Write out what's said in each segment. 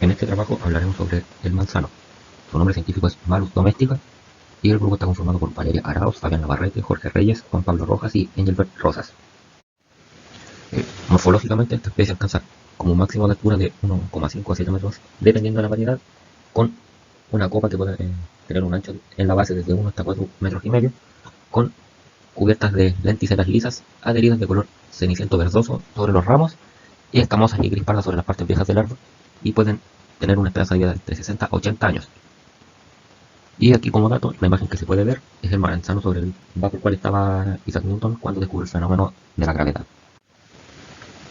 En este trabajo hablaremos sobre el manzano. Su nombre científico es Malus domestica y el grupo está conformado por Valeria Arauz, Fabián Navarrete, Jorge Reyes, Juan Pablo Rojas y Engelbert Rosas. Morfológicamente esta especie alcanza como máximo de altura de 1,5 a 7 metros, dependiendo de la variedad, con una copa que puede tener un ancho en la base desde 1 hasta 4 metros y medio, con cubiertas de lenticelas lisas adheridas de color ceniciento verdoso sobre los ramos y escamosas y gris pardas sobre las partes viejas del árbol, y pueden tener una esperanza de vida de entre 60 a 80 años. Y aquí como dato, la imagen que se puede ver es el manzano bajo el cual estaba Isaac Newton cuando descubrió el fenómeno de la gravedad.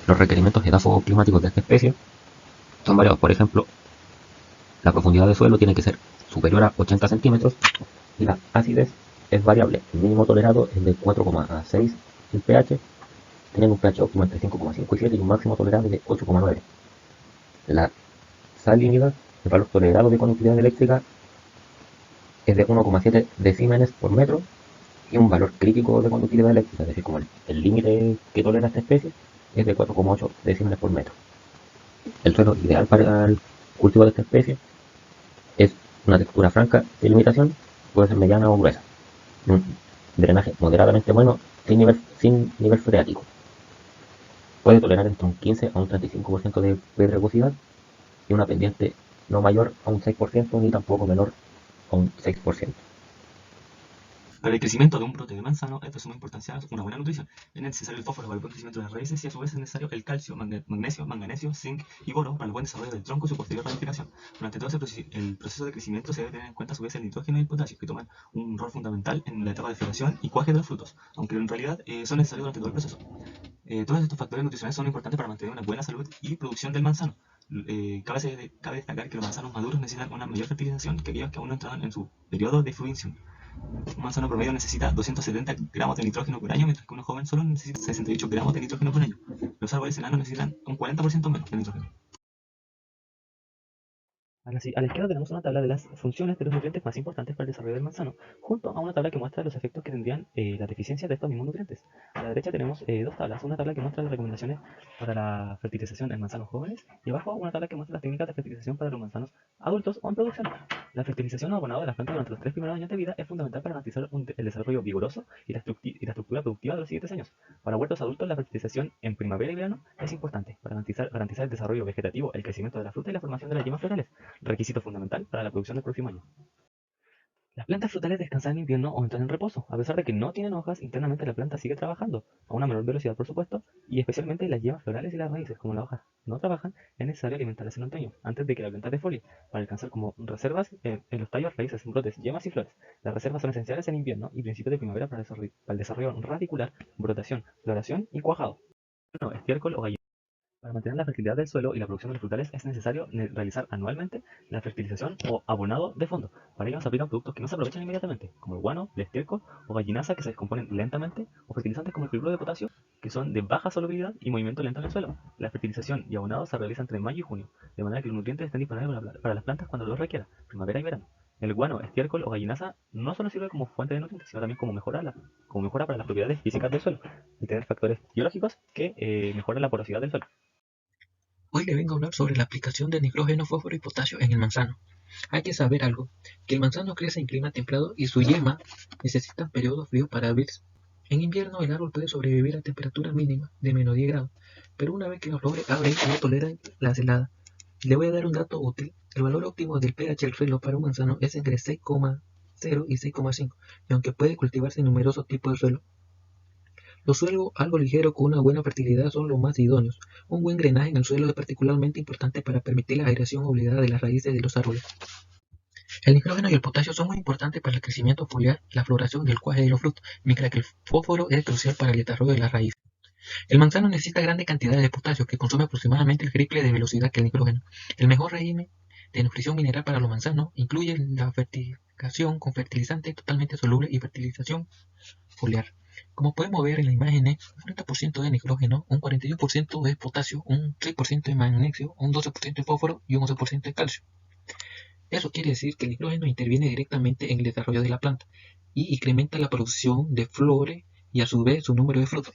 Los requerimientos edafoclimáticos de esta especie son variados. Por ejemplo, la profundidad de suelo tiene que ser superior a 80 centímetros y la acidez es variable. El mínimo tolerado es de 4,6 el pH, teniendo un pH óptimo entre 5,5 y 7 y un máximo tolerable de 8,9. La salinidad, el valor tolerado de conductividad eléctrica, es de 1,7 decímenes por metro y un valor crítico de conductividad eléctrica, es decir, como el límite que tolera esta especie, es de 4,8 decímenes por metro. El suelo ideal para el cultivo de esta especie es una textura franca sin limitación, puede ser mediana o gruesa, un drenaje moderadamente bueno sin nivel freático. Puede tolerar entre un 15 a un 35% de pedregosidad y una pendiente no mayor a un 6% ni tampoco menor a un 6%. Para el crecimiento de un brote de manzano es de suma importancia una buena nutrición. Es necesario el fósforo para el buen crecimiento de las raíces y a su vez es necesario el calcio, magnesio, manganesio, zinc y boro para el buen desarrollo del tronco y su posterior ramificación. Durante todo el proceso de crecimiento se debe tener en cuenta a su vez el nitrógeno y el potasio, que toman un rol fundamental en la etapa de floración y cuaje de los frutos, aunque en realidad son necesarios durante todo el proceso. Todos estos factores nutricionales son importantes para mantener una buena salud y producción del manzano. Cabe destacar que los manzanos maduros necesitan una mayor fertilización que aquellos que aún no entraron en su periodo de fruición. Un manzano promedio necesita 270 gramos de nitrógeno por año, mientras que uno joven solo necesita 68 gramos de nitrógeno por año. Los árboles enanos necesitan un 40% menos de nitrógeno. A la izquierda tenemos una tabla de las funciones de los nutrientes más importantes para el desarrollo del manzano, junto a una tabla que muestra los efectos que tendrían las deficiencias de estos mismos nutrientes. A la derecha tenemos dos tablas, una tabla que muestra las recomendaciones para la fertilización en manzanos jóvenes y abajo una tabla que muestra las técnicas de fertilización para los manzanos adultos o en producción. La fertilización o abonado de las plantas durante los 3 primeros años de vida es fundamental para garantizar el desarrollo vigoroso y la estructura productiva de los siguientes años. Para huertos adultos, la fertilización en primavera y verano es importante para garantizar el desarrollo vegetativo, el crecimiento de la fruta y la formación de las yemas florales, requisito fundamental para la producción del próximo año. Las plantas frutales descansan en invierno o entran en reposo. A pesar de que no tienen hojas, internamente la planta sigue trabajando, a una menor velocidad por supuesto, y especialmente las yemas florales y las raíces. Como las hojas no trabajan, es necesario alimentarlas en otoño, antes de que la planta defolie, para alcanzar como reservas en los tallos, raíces, brotes, yemas y flores. Las reservas son esenciales en invierno y principios de primavera para el desarrollo radicular, brotación, floración y cuajado. No, estiércol o gallina. Para mantener la fertilidad del suelo y la producción de los frutales es necesario realizar anualmente la fertilización o abonado de fondo. Para ello se aplican productos que no se aprovechan inmediatamente, como el guano, el estiércol o gallinaza, que se descomponen lentamente, o fertilizantes como el cloruro de potasio, que son de baja solubilidad y movimiento lento en el suelo. La fertilización y abonado se realiza entre mayo y junio, de manera que los nutrientes estén disponibles para las plantas cuando los requiera, primavera y verano. El guano, estiércol o gallinaza no solo sirve como fuente de nutrientes, sino también como mejora para las propiedades físicas del suelo, y tener factores biológicos que mejoran la porosidad del suelo. Hoy le vengo a hablar sobre la aplicación de nitrógeno, fósforo y potasio en el manzano. Hay que saber algo, que el manzano crece en clima templado y su yema necesita periodo frío para abrirse. En invierno el árbol puede sobrevivir a temperatura mínima de menos 10 grados, pero una vez que las flores abren no tolera las heladas. Le voy a dar un dato útil. El valor óptimo del pH del suelo para un manzano es entre 6,0 y 6,5, y aunque puede cultivarse en numerosos tipos de suelo, los suelos algo ligeros con una buena fertilidad son los más idóneos. Un buen drenaje en el suelo es particularmente importante para permitir la aireación obligada de las raíces de los árboles. El nitrógeno y el potasio son muy importantes para el crecimiento foliar, la floración y el cuaje de los frutos, mientras que el fósforo es crucial para el desarrollo de las raíces. El manzano necesita grandes cantidades de potasio, que consume aproximadamente el triple de velocidad que el nitrógeno. El mejor régimen de nutrición mineral para los manzanos incluye la fertilización con fertilizante totalmente soluble y fertilización foliar. Como podemos ver en la imagen, un 40% de nitrógeno, un 41% de potasio, un 6% de magnesio, un 12% de fósforo y un 11% de calcio. Eso quiere decir que el nitrógeno interviene directamente en el desarrollo de la planta y incrementa la producción de flores y a su vez su número de frutos.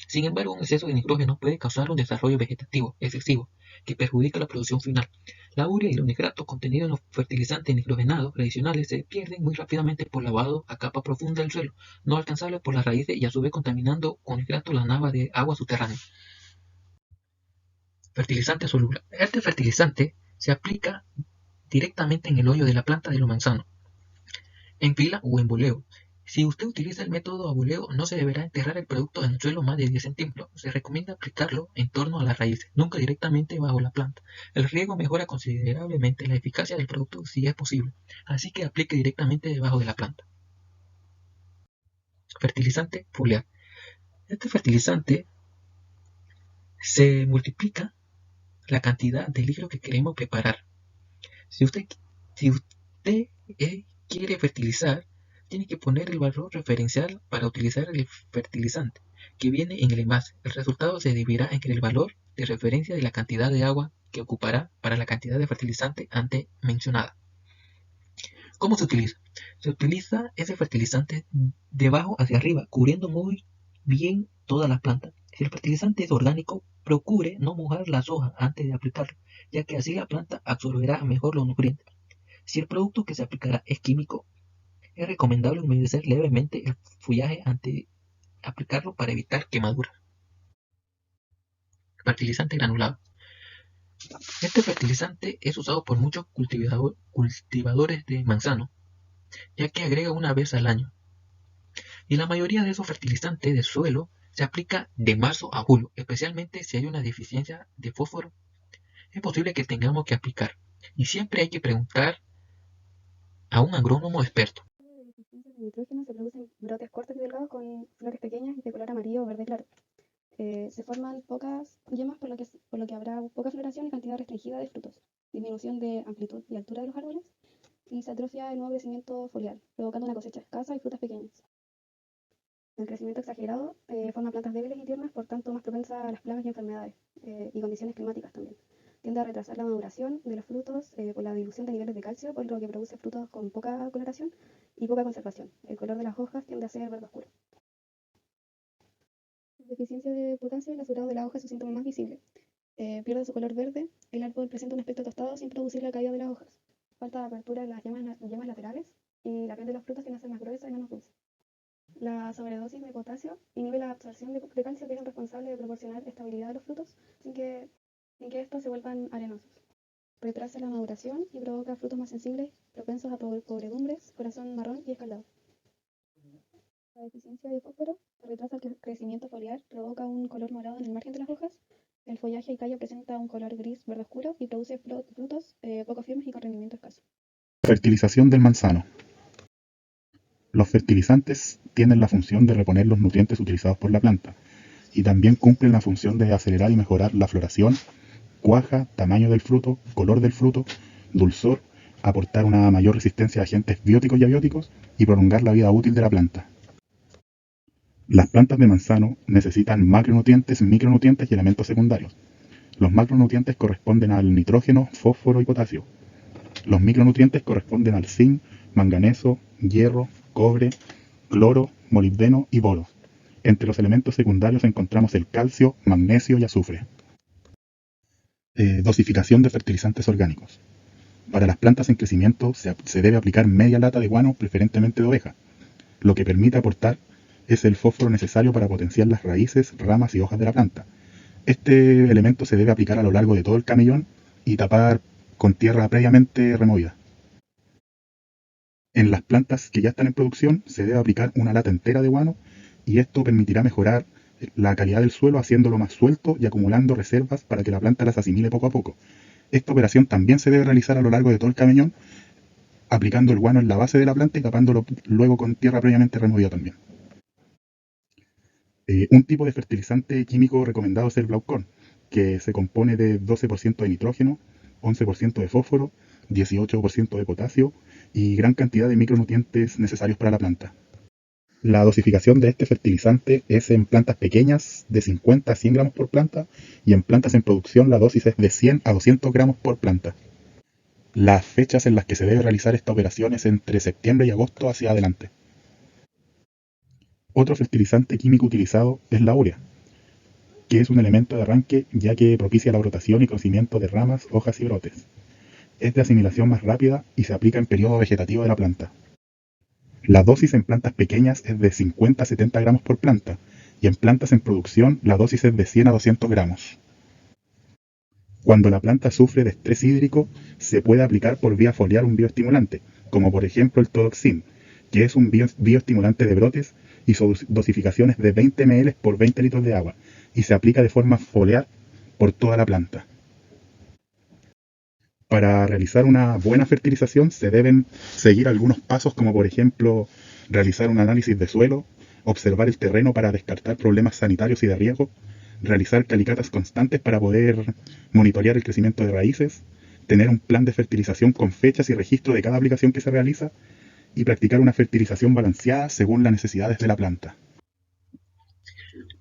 Sin embargo, un exceso de nitrógeno puede causar un desarrollo vegetativo excesivo que perjudica la producción final. La urea y los nitratos contenidos en los fertilizantes nitrogenados tradicionales se pierden muy rápidamente por lavado a capa profunda del suelo, no alcanzable por las raíces y a su vez contaminando con nitratos la nava de agua subterránea. Fertilizante soluble. Este fertilizante se aplica directamente en el hoyo de la planta de los manzanos, en fila o en boleo. Si usted utiliza el método a boleo, no se deberá enterrar el producto en el suelo más de 10 centímetros. Se recomienda aplicarlo en torno a las raíces, nunca directamente bajo la planta. El riego mejora considerablemente la eficacia del producto si es posible, así que aplique directamente debajo de la planta. Fertilizante foliar. Este fertilizante se multiplica la cantidad de líquido que queremos preparar. Si usted quiere fertilizar, tiene que poner el valor referencial para utilizar el fertilizante que viene en el envase. El resultado se dividirá entre el valor de referencia de la cantidad de agua que ocupará para la cantidad de fertilizante antes mencionada. ¿Cómo se utiliza? Se utiliza ese fertilizante de abajo hacia arriba, cubriendo muy bien todas las plantas. Si el fertilizante es orgánico, procure no mojar las hojas antes de aplicarlo, ya que así la planta absorberá mejor los nutrientes. Si el producto que se aplicará es químico, es recomendable humedecer levemente el follaje antes de aplicarlo para evitar quemaduras. Fertilizante granulado. Este fertilizante es usado por muchos cultivadores de manzano, ya que agrega una vez al año. Y la mayoría de esos fertilizantes de suelo se aplica de marzo a julio, especialmente si hay una deficiencia de fósforo. Es posible que tengamos que aplicar, y siempre hay que preguntar a un agrónomo experto. La deficiencia de nitrógeno se producen brotes cortos y delgados con flores pequeñas y de color amarillo o verde claro. Se forman pocas yemas, por lo que habrá poca floración y cantidad restringida de frutos, disminución de amplitud y altura de los árboles, y se atrofia el nuevo crecimiento foliar, provocando una cosecha escasa y frutas pequeñas. El crecimiento exagerado forma plantas débiles y tiernas, por tanto más propensas a las plagas y enfermedades, y condiciones climáticas también. Tiende a retrasar la maduración de los frutos por la dilución de niveles de calcio, por lo que produce frutos con poca coloración y poca conservación. El color de las hojas tiende a ser verde oscuro. La deficiencia de potasio y el azulado de la hoja es su síntoma más visible. Pierde su color verde, el árbol presenta un aspecto tostado sin producir la caída de las hojas. Falta de apertura en las yemas laterales y la piel de los frutos tiende a ser más gruesa y menos dulce. La sobredosis de potasio inhibe la absorción de calcio, que es el responsable de proporcionar estabilidad a los frutos sin que estos se vuelvan arenosos. Retrasa la maduración y provoca frutos más sensibles, propensos a podredumbres, corazón marrón y escaldado. La deficiencia de fósforo retrasa el crecimiento foliar, provoca un color morado en el margen de las hojas, el follaje y tallo presenta un color gris verde oscuro y produce frutos poco firmes y con rendimiento escaso. Fertilización del manzano. Los fertilizantes tienen la función de reponer los nutrientes utilizados por la planta y también cumplen la función de acelerar y mejorar la floración, cuaja, tamaño del fruto, color del fruto, dulzor, aportar una mayor resistencia a agentes bióticos y abióticos y prolongar la vida útil de la planta. Las plantas de manzano necesitan macronutrientes, micronutrientes y elementos secundarios. Los macronutrientes corresponden al nitrógeno, fósforo y potasio. Los micronutrientes corresponden al zinc, manganeso, hierro, cobre, cloro, molibdeno y boro. Entre los elementos secundarios encontramos el calcio, magnesio y azufre. Dosificación de fertilizantes orgánicos. Para las plantas en crecimiento se debe aplicar media lata de guano, preferentemente de oveja. Lo que permite aportar es el fósforo necesario para potenciar las raíces, ramas y hojas de la planta. Este elemento se debe aplicar a lo largo de todo el camellón y tapar con tierra previamente removida. En las plantas que ya están en producción se debe aplicar una lata entera de guano y esto permitirá mejorar la calidad del suelo haciéndolo más suelto y acumulando reservas para que la planta las asimile poco a poco. Esta operación también se debe realizar a lo largo de todo el camellón, aplicando el guano en la base de la planta y tapándolo luego con tierra previamente removida también. Un tipo de fertilizante químico recomendado es el Blaukorn, que se compone de 12% de nitrógeno, 11% de fósforo, 18% de potasio y gran cantidad de micronutrientes necesarios para la planta. La dosificación de este fertilizante es en plantas pequeñas de 50 a 100 gramos por planta y en plantas en producción la dosis es de 100 a 200 gramos por planta. Las fechas en las que se debe realizar esta operación es entre septiembre y agosto hacia adelante. Otro fertilizante químico utilizado es la urea. que es un elemento de arranque ya que propicia la brotación y crecimiento de ramas, hojas y brotes. Es de asimilación más rápida y se aplica en periodo vegetativo de la planta. La dosis en plantas pequeñas es de 50 a 70 gramos por planta y en plantas en producción la dosis es de 100 a 200 gramos. Cuando la planta sufre de estrés hídrico, se puede aplicar por vía foliar un bioestimulante, como por ejemplo el Todoxin, que es un bioestimulante de brotes y su dosificación es de 20 ml por 20 litros de agua y se aplica de forma foliar por toda la planta. Para realizar una buena fertilización se deben seguir algunos pasos como por ejemplo realizar un análisis de suelo, observar el terreno para descartar problemas sanitarios y de riego, realizar calicatas constantes para poder monitorear el crecimiento de raíces, tener un plan de fertilización con fechas y registro de cada aplicación que se realiza y practicar una fertilización balanceada según las necesidades de la planta.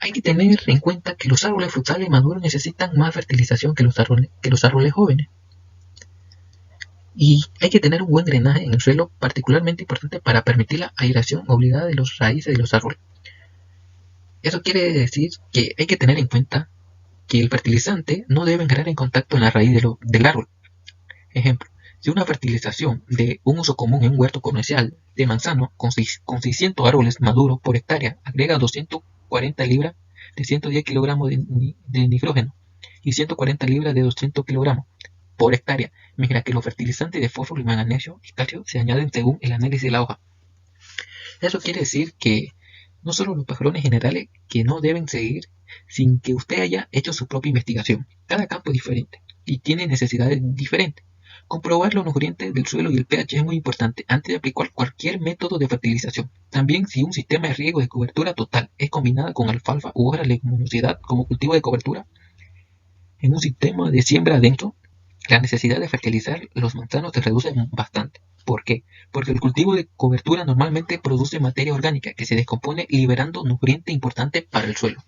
Hay que tener en cuenta que los árboles frutales maduros necesitan más fertilización que los árboles jóvenes. Y hay que tener un buen drenaje en el suelo, particularmente importante para permitir la aireación obligada de las raíces de los árboles. Eso quiere decir que hay que tener en cuenta que el fertilizante no debe entrar en contacto en la raíz del árbol. Ejemplo, si una fertilización de un uso común en un huerto comercial de manzano con 600 árboles maduros por hectárea agrega 240 libras de 110 kilogramos de nitrógeno y 140 libras de 200 kilogramos por hectárea, mientras que los fertilizantes de fósforo y manganeso y calcio se añaden según el análisis de la hoja. Eso quiere decir que no solo los patrones generales que no deben seguir sin que usted haya hecho su propia investigación. Cada campo es diferente y tiene necesidades diferentes. Comprobar los nutrientes del suelo y el pH es muy importante antes de aplicar cualquier método de fertilización. También si un sistema de riego de cobertura total es combinada con alfalfa u otra leguminosidad como cultivo de cobertura en un sistema de siembra adentro, la necesidad de fertilizar los manzanos se reduce bastante. ¿Por qué? Porque el cultivo de cobertura normalmente produce materia orgánica que se descompone liberando nutrientes importantes para el suelo.